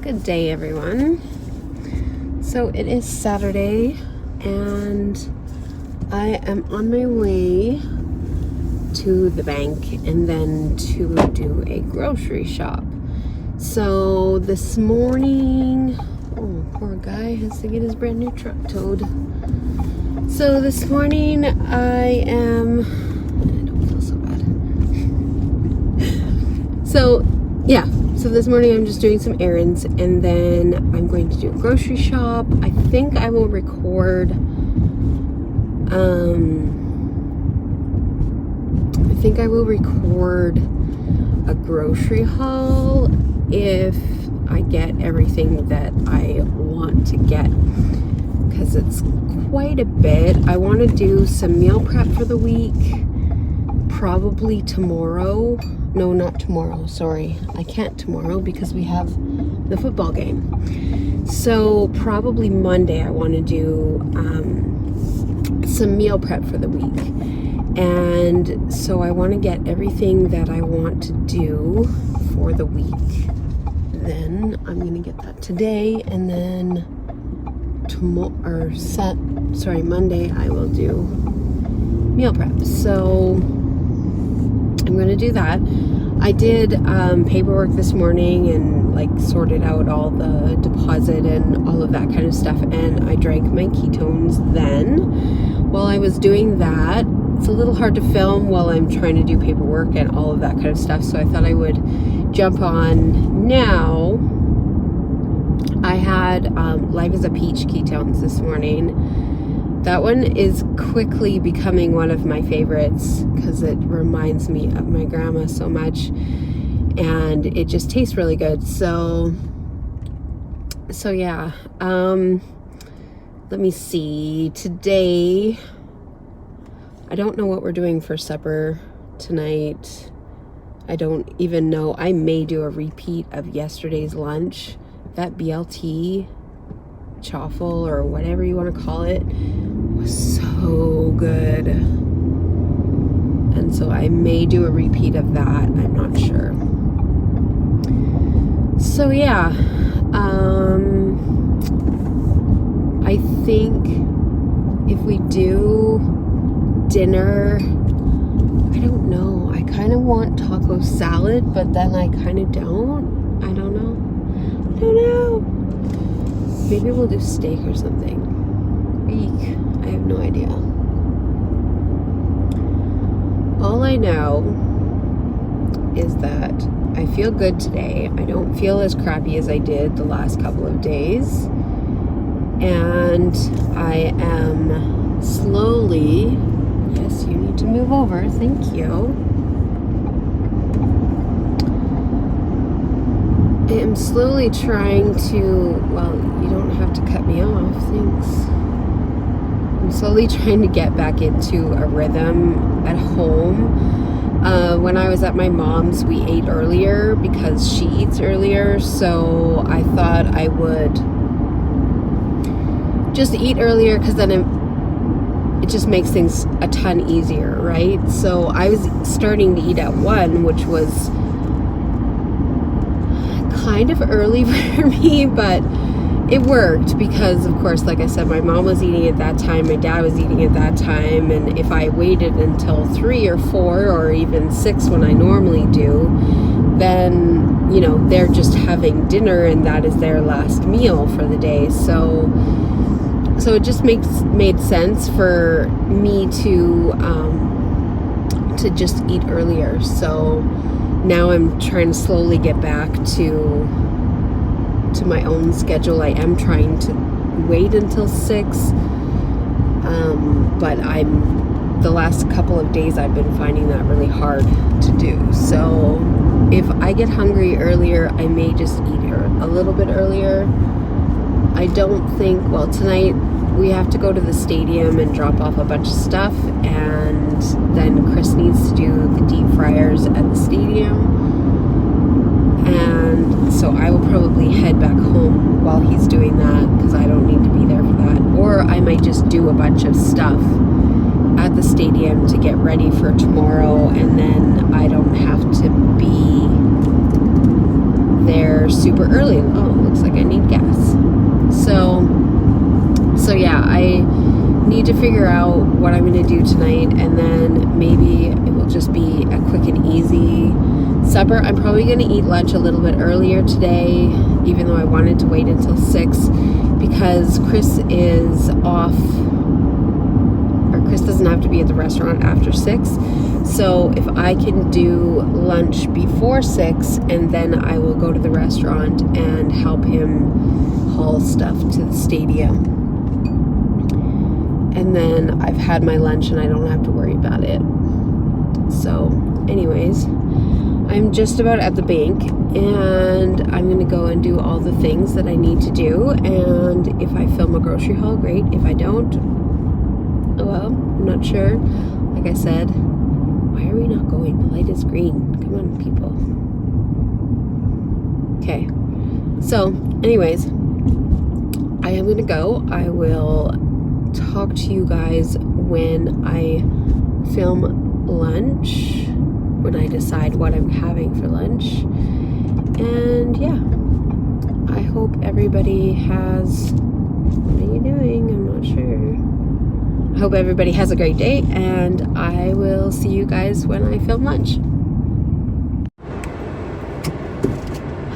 Good day, everyone. So it is Saturday and I am on my way to the bank and then to do a grocery shop. So this morning, poor guy has to get his brand new truck towed. So this morning I don't feel so bad. So this morning I'm just doing some errands and then I'm going to do a grocery shop. I think I will record a grocery haul if I get everything that I want to get, because it's quite a bit. I want to do some meal prep for the week, probably tomorrow. No, not tomorrow, sorry. I can't tomorrow because we have the football game. So probably Monday I want to do some meal prep for the week. And so I want to get everything that I want to do for the week. Then I'm going to get that today, and then Monday I will do meal prep. So I'm going to do that. I did paperwork this morning and sorted out all the deposit and all of that kind of stuff, and I drank my ketones then. While I was doing that, it's a little hard to film while I'm trying to do paperwork and all of that kind of stuff, so I thought I would jump on now. I had Life is a Peach ketones this morning. That one is quickly becoming one of my favorites because it reminds me of my grandma so much, and it just tastes really good. So yeah. Let me see. Today, I don't know what we're doing for supper tonight. I don't even know. I may do a repeat of yesterday's lunch. That BLT chaffle or whatever you want to call it was so good, and so I may do a repeat of that. I'm not sure. So yeah, I think if we do dinner, I don't know, I kind of want taco salad, but then I kind of don't. I don't know. Maybe we'll do steak or something. Eek. I have no idea. All I know is that I feel good today. I don't feel as crappy as I did the last couple of days. And I am slowly... Yes, you need to move over. Thank you. I am slowly trying to... Well, you don't have to cut me off. Thanks. I'm slowly trying to get back into a rhythm at home. When I was at my mom's, we ate earlier because she eats earlier, so I thought I would just eat earlier because then it just makes things a ton easier, right? So I was starting to eat at 1, which was kind of early for me, but it worked because, of course, like I said, my mom was eating at that time, my dad was eating at that time, and if I waited until 3 or 4 or even 6 when I normally do, then, they're just having dinner and that is their last meal for the day. So it just made sense for me to just eat earlier. So now I'm trying to slowly get back to my own schedule. I am trying to wait until 6, but the last couple of days I've been finding that really hard to do. So if I get hungry earlier, I may just eat a little bit earlier. I don't think, tonight we have to go to the stadium and drop off a bunch of stuff, and then Chris needs to do the deep fryers at the stadium. And so I will probably head back home while he's doing that because I don't need to be there for that. Or I might just do a bunch of stuff at the stadium to get ready for tomorrow, and then I don't have to be there super early. Oh, looks like I need gas. So yeah, I need to figure out what I'm going to do tonight, and then maybe it will just be a quick and easy supper. I'm probably going to eat lunch a little bit earlier today, even though I wanted to wait until 6, because Chris is off, or Chris doesn't have to be at the restaurant after 6. So if I can do lunch before 6, and then I will go to the restaurant and help him haul stuff to the stadium. And then I've had my lunch and I don't have to worry about it. So anyways, I'm just about at the bank, and I'm going to go and do all the things that I need to do. And if I film a grocery haul, great. If I don't, oh well, I'm not sure. Like I said, why are we not going? The light is green. Come on, people. Okay. So anyways, I am going to go. I will talk to you guys when I film lunch, when I decide what I'm having for lunch. And yeah, I hope everybody has, what are you doing? I'm not sure. I hope everybody has a great day, and I will see you guys when I film lunch.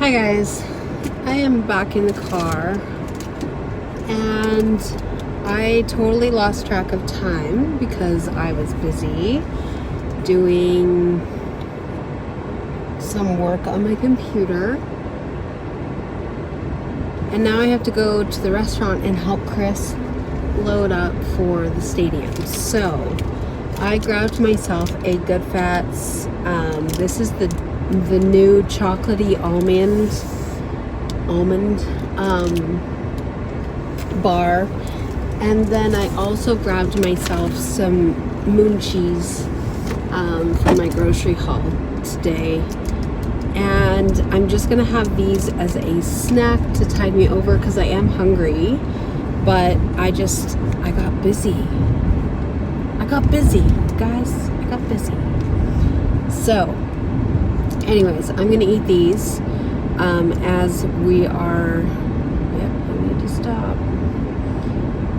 Hi guys, I am back in the car, and I totally lost track of time because I was busy doing some work on my computer. And now I have to go to the restaurant and help Chris load up for the stadium. So I grabbed myself a Good Fats. This is the new chocolatey almond bar. And then I also grabbed myself some moon cheese for my grocery haul today. And I'm just gonna have these as a snack to tide me over because I am hungry. But I got busy. Guys. I got busy. So, anyways, I'm gonna eat these as we are. Yep, I need to stop.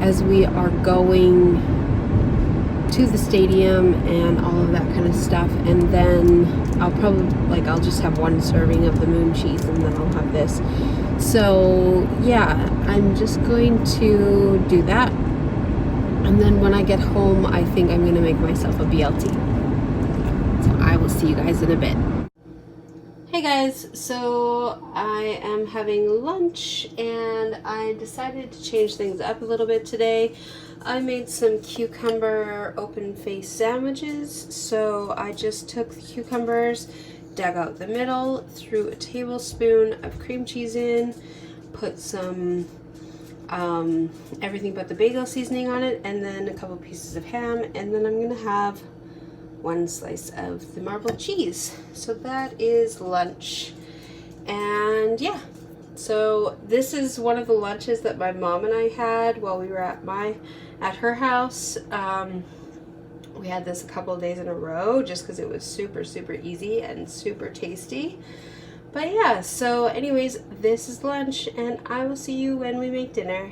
As we are going to the stadium and all of that kind of stuff. And then I'll just have one serving of the moon cheese, and then I'll have this. So yeah, I'm just going to do that. And then when I get home, I think I'm going to make myself a BLT. So I will see you guys in a bit. Hey guys, so I am having lunch, and I decided to change things up a little bit today. I made some cucumber open-faced sandwiches. So I just took the cucumbers, dug out the middle, threw a tablespoon of cream cheese in, put some everything but the bagel seasoning on it, and then a couple pieces of ham, and then I'm gonna have one slice of the marbled cheese. So that is lunch. And yeah, so this is one of the lunches that my mom and I had while we were at her house. We had this a couple of days in a row just because it was super easy and super tasty. But yeah, so anyways, this is lunch, and I will see you when we make dinner.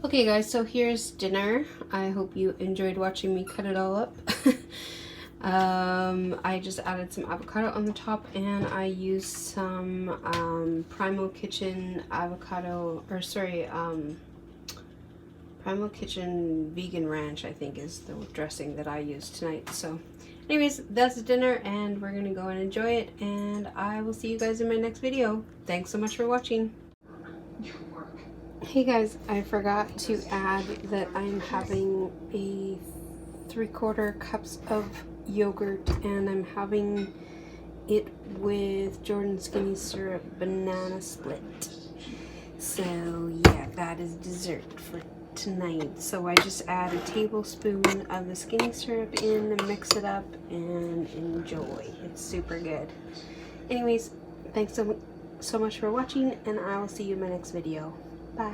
Okay guys, so here's dinner. I hope you enjoyed watching me cut it all up. I just added some avocado on the top, and I used some Primal Kitchen avocado, or sorry, Primal Kitchen vegan ranch, I think is the dressing that I used tonight. So anyways, that's dinner, and we're gonna go and enjoy it, and I will see you guys in my next video. Thanks so much for watching. Hey guys, I forgot to add that I'm having a 3/4 cups of yogurt, and I'm having it with Jordan Skinny Syrup banana split. So yeah, that is dessert for tonight. So I just add a tablespoon of the Skinny Syrup in and mix it up and enjoy. It's super good. Anyways, thanks so much for watching, and I will see you in my next video. Bye.